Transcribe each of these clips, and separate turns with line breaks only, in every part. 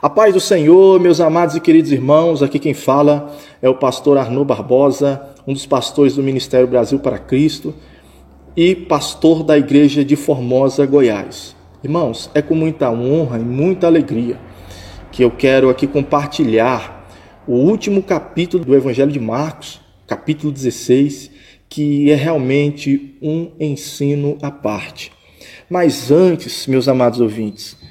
A paz do Senhor, meus amados e queridos irmãos, aqui quem fala é o pastor Arnaud Barbosa, um dos pastores do Ministério Brasil para Cristo e pastor da igreja de Formosa, Goiás. Irmãos, é com muita honra e muita alegria que eu quero aqui compartilhar o último capítulo do Evangelho de Marcos, capítulo 16, que é realmente um ensino à parte. Mas antes, meus amados ouvintes,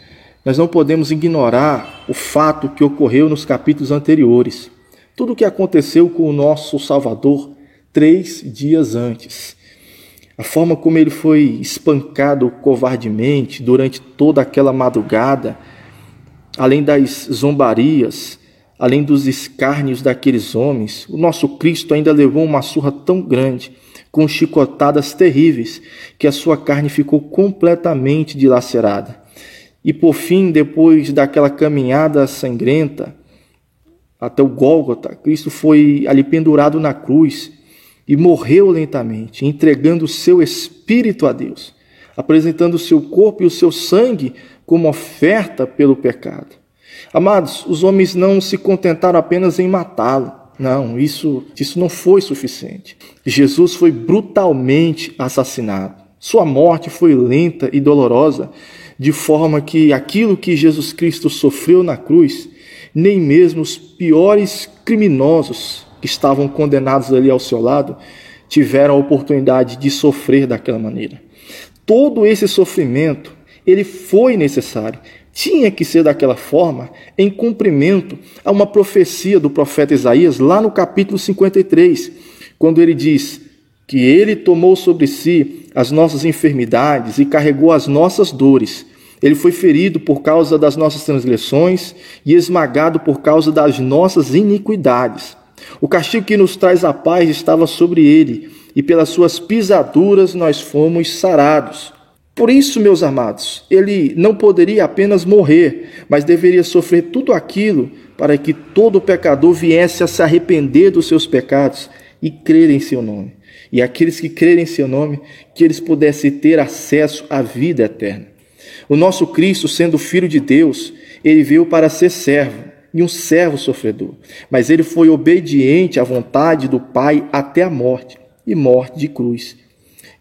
nós não podemos ignorar o fato que ocorreu nos capítulos anteriores. Tudo o que aconteceu com o nosso Salvador 3 dias antes. A forma como ele foi espancado covardemente durante toda aquela madrugada, além das zombarias, além dos escárnios daqueles homens, o nosso Cristo ainda levou uma surra tão grande, com chicotadas terríveis, que a sua carne ficou completamente dilacerada. E por fim, depois daquela caminhada sangrenta até o Gólgota, Cristo foi ali pendurado na cruz e morreu lentamente, entregando o seu espírito a Deus, apresentando o seu corpo e o seu sangue como oferta pelo pecado. Amados, os homens não se contentaram apenas em matá-lo. Não, isso não foi suficiente. Jesus foi brutalmente assassinado. Sua morte foi lenta e dolorosa, de forma que aquilo que Jesus Cristo sofreu na cruz, nem mesmo os piores criminosos que estavam condenados ali ao seu lado, tiveram a oportunidade de sofrer daquela maneira. Todo esse sofrimento, ele foi necessário, tinha que ser daquela forma, em cumprimento a uma profecia do profeta Isaías, lá no capítulo 53, quando ele diz que ele tomou sobre si as nossas enfermidades e carregou as nossas dores. Ele foi ferido por causa das nossas transgressões e esmagado por causa das nossas iniquidades. O castigo que nos traz a paz estava sobre ele, e pelas suas pisaduras nós fomos sarados. Por isso, meus amados, ele não poderia apenas morrer, mas deveria sofrer tudo aquilo para que todo pecador viesse a se arrepender dos seus pecados e crer em seu nome. E aqueles que crerem em seu nome, que eles pudessem ter acesso à vida eterna. O nosso Cristo, sendo Filho de Deus, ele veio para ser servo, e um servo sofredor. Mas ele foi obediente à vontade do Pai até a morte, e morte de cruz.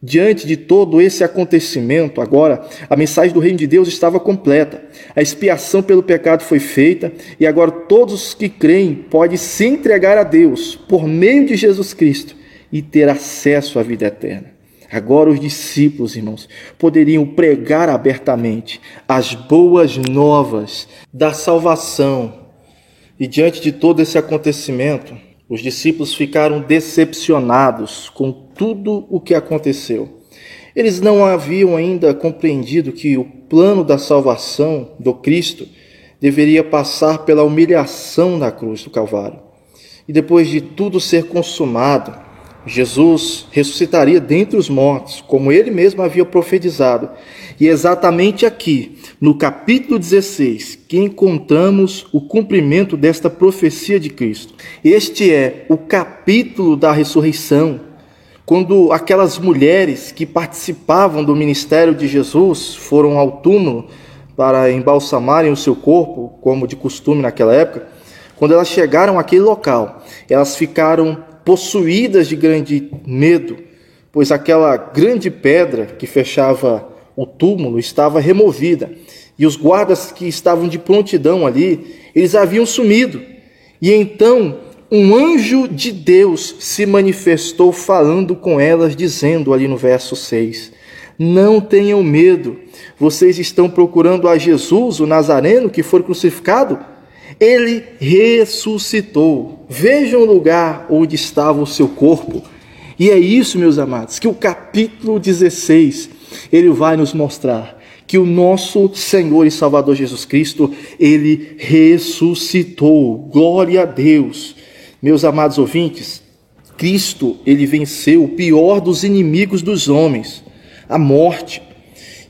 Diante de todo esse acontecimento, agora, a mensagem do reino de Deus estava completa. A expiação pelo pecado foi feita, e agora todos os que creem podem se entregar a Deus, por meio de Jesus Cristo, e ter acesso à vida eterna. Agora os discípulos, irmãos, poderiam pregar abertamente as boas novas da salvação. E diante de todo esse acontecimento, os discípulos ficaram decepcionados com tudo o que aconteceu. Eles não haviam ainda compreendido que o plano da salvação do Cristo deveria passar pela humilhação na cruz do Calvário. E depois de tudo ser consumado, Jesus ressuscitaria dentre os mortos, como ele mesmo havia profetizado. E é exatamente aqui, no capítulo 16, que encontramos o cumprimento desta profecia de Cristo. Este é o capítulo da ressurreição, quando aquelas mulheres que participavam do ministério de Jesus foram ao túmulo para embalsamarem o seu corpo, como de costume naquela época. Quando elas chegaram àquele local, elas ficaram possuídas de grande medo, pois aquela grande pedra que fechava o túmulo estava removida, e os guardas que estavam de prontidão ali, eles haviam sumido. E então um anjo de Deus se manifestou falando com elas, dizendo ali no verso 6, não tenham medo, vocês estão procurando a Jesus, o Nazareno, que foi crucificado? Ele ressuscitou. Vejam o lugar onde estava o seu corpo. E é isso, meus amados, que o capítulo 16, ele vai nos mostrar que o nosso Senhor e Salvador Jesus Cristo, ele ressuscitou. Glória a Deus. Meus amados ouvintes, Cristo, ele venceu o pior dos inimigos dos homens, a morte.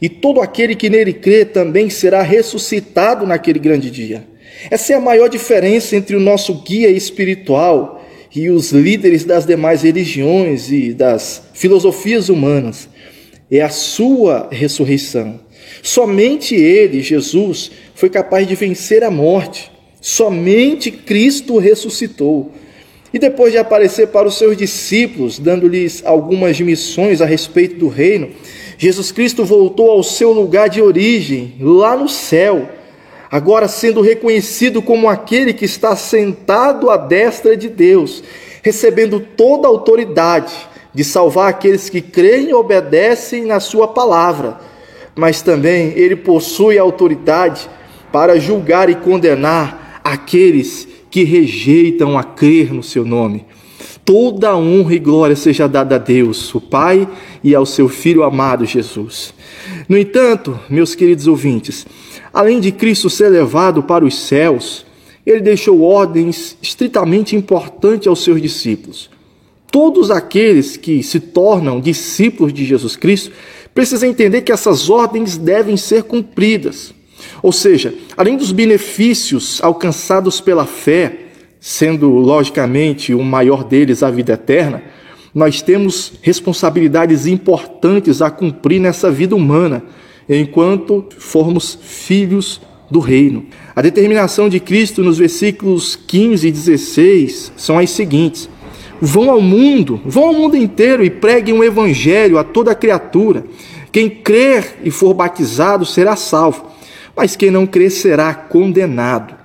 E todo aquele que nele crê também será ressuscitado naquele grande dia. Essa é a maior diferença entre o nosso guia espiritual e os líderes das demais religiões e das filosofias humanas. É a sua ressurreição. Somente ele, Jesus, foi capaz de vencer a morte. Somente Cristo ressuscitou. E depois de aparecer para os seus discípulos, dando-lhes algumas missões a respeito do reino, Jesus Cristo voltou ao seu lugar de origem, lá no céu, agora sendo reconhecido como aquele que está sentado à destra de Deus, recebendo toda a autoridade de salvar aqueles que creem e obedecem na sua palavra. Mas também ele possui a autoridade para julgar e condenar aqueles que rejeitam a crer no seu nome. Toda a honra e glória seja dada a Deus, o Pai, e ao seu Filho amado Jesus. No entanto, meus queridos ouvintes, além de Cristo ser levado para os céus, ele deixou ordens estritamente importantes aos seus discípulos. Todos aqueles que se tornam discípulos de Jesus Cristo precisam entender que essas ordens devem ser cumpridas. Ou seja, além dos benefícios alcançados pela fé, sendo logicamente o maior deles a vida eterna, nós temos responsabilidades importantes a cumprir nessa vida humana, enquanto formos filhos do reino. A determinação de Cristo nos versículos 15 e 16 são as seguintes: vão ao mundo inteiro e preguem o evangelho a toda criatura. Quem crer e for batizado será salvo, mas quem não crer será condenado.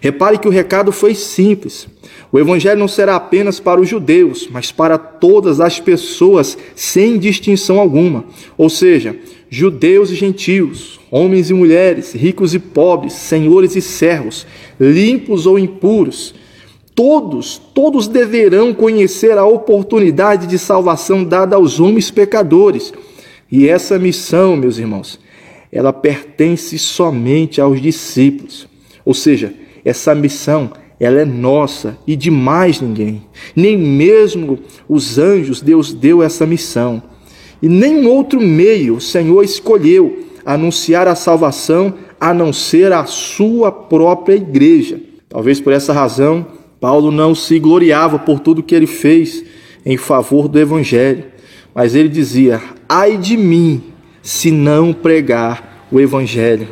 Repare que o recado foi simples. O evangelho não será apenas para os judeus, mas para todas as pessoas, sem distinção alguma. Ou seja, judeus e gentios, homens e mulheres, ricos e pobres, senhores e servos, limpos ou impuros. Todos deverão conhecer a oportunidade de salvação dada aos homens pecadores. E essa missão, meus irmãos, ela pertence somente aos discípulos. Ou seja, essa missão, ela é nossa e de mais ninguém. Nem mesmo os anjos Deus deu essa missão. E nenhum outro meio o Senhor escolheu anunciar a salvação a não ser a sua própria igreja. Talvez por essa razão, Paulo não se gloriava por tudo que ele fez em favor do evangelho. Mas ele dizia: ai de mim, se não pregar o evangelho.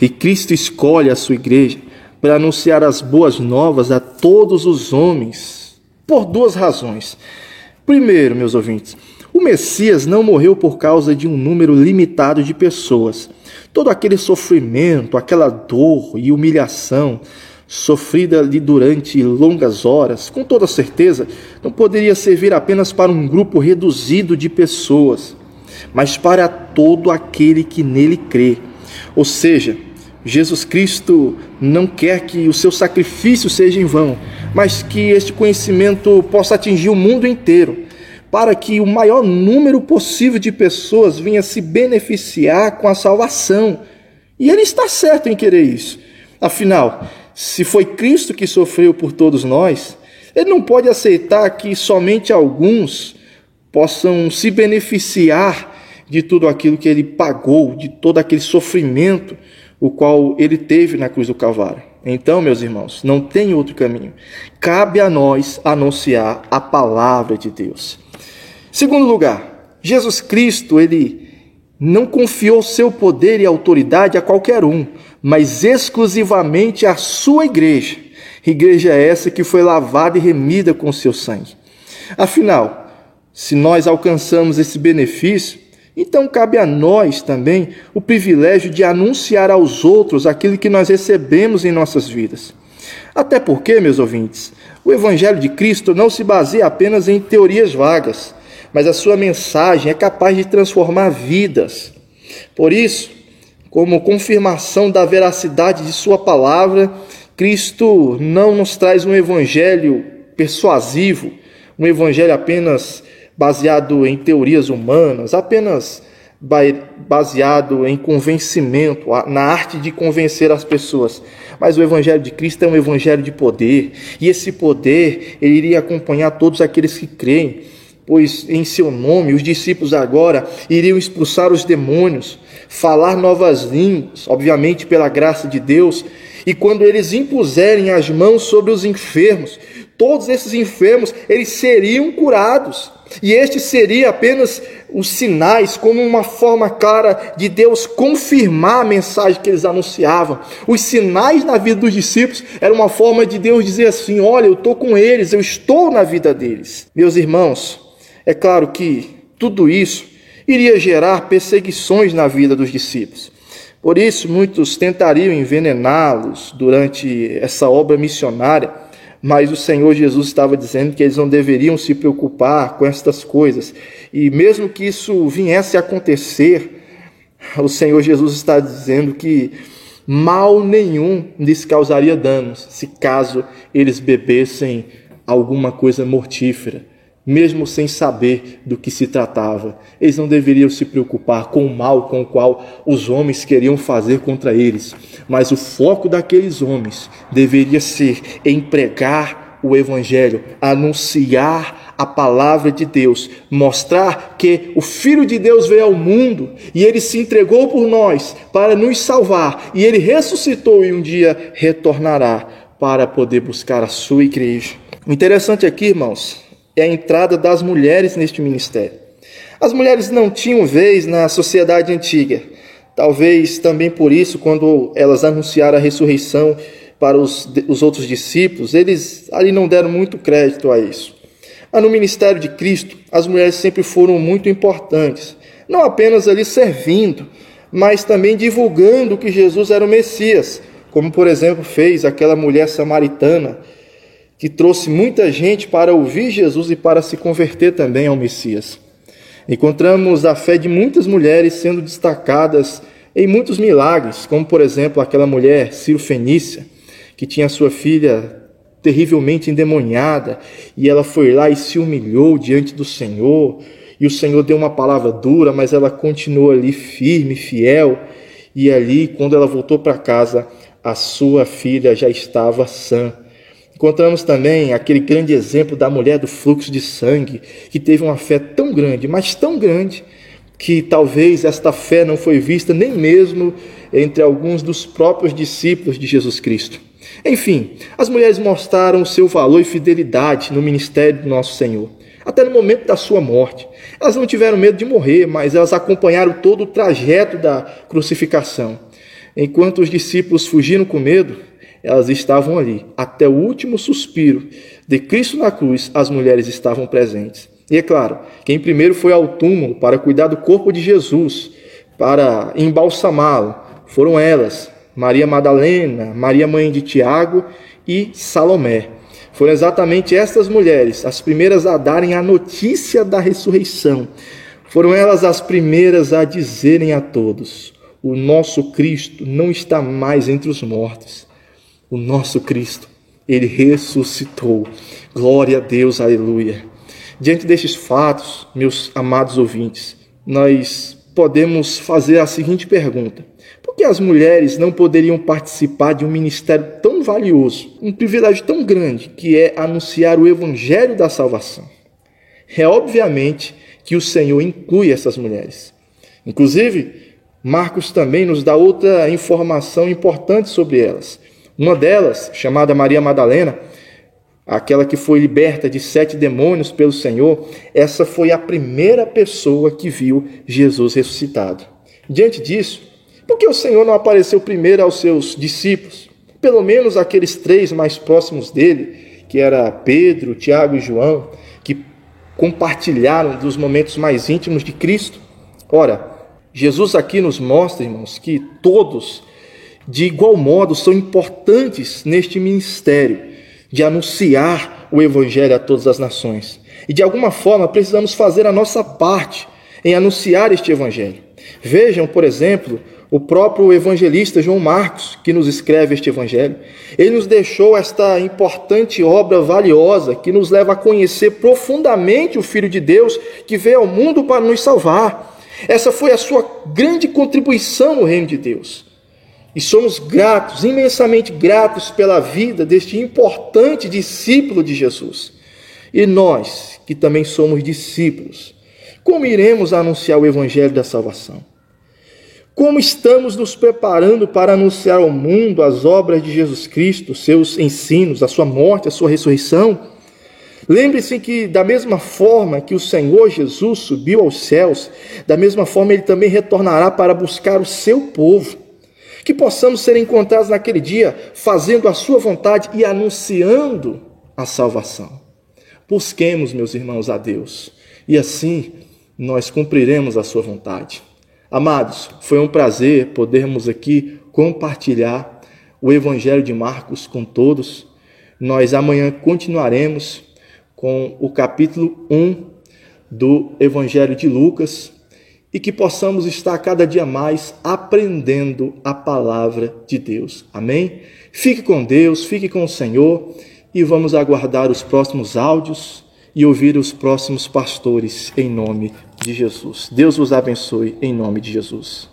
E Cristo escolhe a sua igreja para anunciar as boas novas a todos os homens, por duas razões. Primeiro, meus ouvintes, o Messias não morreu por causa de um número limitado de pessoas. Todo aquele sofrimento, aquela dor e humilhação sofrida ali durante longas horas, com toda certeza, não poderia servir apenas para um grupo reduzido de pessoas, mas para todo aquele que nele crê. Ou seja, Jesus Cristo não quer que o seu sacrifício seja em vão, mas que este conhecimento possa atingir o mundo inteiro, para que o maior número possível de pessoas venha se beneficiar com a salvação. E ele está certo em querer isso. Afinal, se foi Cristo que sofreu por todos nós, ele não pode aceitar que somente alguns possam se beneficiar de tudo aquilo que ele pagou, de todo aquele sofrimento o qual ele teve na cruz do Calvário. Então, meus irmãos, não tem outro caminho. Cabe a nós anunciar a palavra de Deus. Segundo lugar, Jesus Cristo, ele não confiou seu poder e autoridade a qualquer um, mas exclusivamente à sua igreja. Igreja essa que foi lavada e remida com seu sangue. Afinal, se nós alcançamos esse benefício, então cabe a nós também o privilégio de anunciar aos outros aquilo que nós recebemos em nossas vidas. Até porque, meus ouvintes, o Evangelho de Cristo não se baseia apenas em teorias vagas, mas a sua mensagem é capaz de transformar vidas. Por isso, como confirmação da veracidade de sua palavra, Cristo não nos traz um evangelho persuasivo, um evangelho apenas baseado em teorias humanas, apenas baseado em convencimento, na arte de convencer as pessoas. Mas o evangelho de Cristo é um evangelho de poder, e esse poder ele iria acompanhar todos aqueles que creem, pois em seu nome os discípulos agora iriam expulsar os demônios, falar novas línguas, obviamente pela graça de Deus, e quando eles impuserem as mãos sobre os enfermos, todos esses enfermos eles seriam curados. E este seria apenas os sinais, como uma forma clara de Deus confirmar a mensagem que eles anunciavam. Os sinais na vida dos discípulos eram uma forma de Deus dizer assim: olha, eu estou com eles, eu estou na vida deles. Meus irmãos, é claro que tudo isso iria gerar perseguições na vida dos discípulos. Por isso, muitos tentariam envenená-los durante essa obra missionária, mas o Senhor Jesus estava dizendo que eles não deveriam se preocupar com estas coisas. E mesmo que isso viesse a acontecer, o Senhor Jesus está dizendo que mal nenhum lhes causaria danos, se caso eles bebessem alguma coisa mortífera, mesmo sem saber do que se tratava. Eles não deveriam se preocupar com o mal com o qual os homens queriam fazer contra eles, mas o foco daqueles homens deveria ser em pregar o Evangelho, anunciar a palavra de Deus, mostrar que o Filho de Deus veio ao mundo e ele se entregou por nós para nos salvar, e ele ressuscitou e um dia retornará para poder buscar a sua igreja. O interessante aqui, irmãos, é a entrada das mulheres neste ministério. As mulheres não tinham vez na sociedade antiga. Talvez também por isso, quando elas anunciaram a ressurreição para os outros discípulos, eles ali não deram muito crédito a isso. Mas no ministério de Cristo, as mulheres sempre foram muito importantes. Não apenas ali servindo, mas também divulgando que Jesus era o Messias, como por exemplo fez aquela mulher samaritana, que trouxe muita gente para ouvir Jesus e para se converter também ao Messias. Encontramos a fé de muitas mulheres sendo destacadas em muitos milagres, como por exemplo aquela mulher Ciro-fenícia, que tinha sua filha terrivelmente endemoniada, e ela foi lá e se humilhou diante do Senhor, e o Senhor deu uma palavra dura, mas ela continuou ali firme, fiel, e ali, quando ela voltou para casa, a sua filha já estava sã. Encontramos também aquele grande exemplo da mulher do fluxo de sangue, que teve uma fé tão grande, mas tão grande, que talvez esta fé não foi vista nem mesmo entre alguns dos próprios discípulos de Jesus Cristo. Enfim, as mulheres mostraram o seu valor e fidelidade no ministério do nosso Senhor, até no momento da sua morte. Elas não tiveram medo de morrer, mas elas acompanharam todo o trajeto da crucificação. Enquanto os discípulos fugiram com medo, elas estavam ali. Até o último suspiro de Cristo na cruz, as mulheres estavam presentes. E é claro, quem primeiro foi ao túmulo para cuidar do corpo de Jesus, para embalsamá-lo, foram elas, Maria Madalena, Maria mãe de Tiago e Salomé. Foram exatamente estas mulheres as primeiras a darem a notícia da ressurreição. Foram elas as primeiras a dizerem a todos: o nosso Cristo não está mais entre os mortos. O nosso Cristo, ele ressuscitou. Glória a Deus, aleluia. Diante destes fatos, meus amados ouvintes, nós podemos fazer a seguinte pergunta: por que as mulheres não poderiam participar de um ministério tão valioso, um privilégio tão grande, que é anunciar o evangelho da salvação? É obviamente que o Senhor inclui essas mulheres. Inclusive, Marcos também nos dá outra informação importante sobre elas. Uma delas, chamada Maria Madalena, aquela que foi liberta de 7 demônios pelo Senhor, essa foi a primeira pessoa que viu Jesus ressuscitado. Diante disso, por que o Senhor não apareceu primeiro aos seus discípulos? Pelo menos aqueles 3 mais próximos dele, que era Pedro, Tiago e João, que compartilharam dos momentos mais íntimos de Cristo. Ora, Jesus aqui nos mostra, irmãos, que todos, de igual modo, são importantes neste ministério de anunciar o Evangelho a todas as nações. E de alguma forma precisamos fazer a nossa parte em anunciar este Evangelho. Vejam, por exemplo, o próprio evangelista João Marcos, que nos escreve este Evangelho. Ele nos deixou esta importante obra valiosa que nos leva a conhecer profundamente o Filho de Deus que veio ao mundo para nos salvar. Essa foi a sua grande contribuição no reino de Deus. E somos gratos, imensamente gratos pela vida deste importante discípulo de Jesus. E nós, que também somos discípulos, como iremos anunciar o Evangelho da salvação? Como estamos nos preparando para anunciar ao mundo as obras de Jesus Cristo, seus ensinos, a sua morte, a sua ressurreição? Lembre-se que da mesma forma que o Senhor Jesus subiu aos céus, da mesma forma Ele também retornará para buscar o seu povo. Que possamos ser encontrados naquele dia, fazendo a sua vontade e anunciando a salvação. Busquemos, meus irmãos, a Deus, e assim nós cumpriremos a sua vontade. Amados, foi um prazer podermos aqui compartilhar o Evangelho de Marcos com todos. Nós amanhã continuaremos com o capítulo 1 do Evangelho de Lucas e que possamos estar cada dia mais aprendendo a palavra de Deus. Amém? Fique com Deus, fique com o Senhor e vamos aguardar os próximos áudios e ouvir os próximos pastores em nome de Jesus. Deus vos abençoe em nome de Jesus.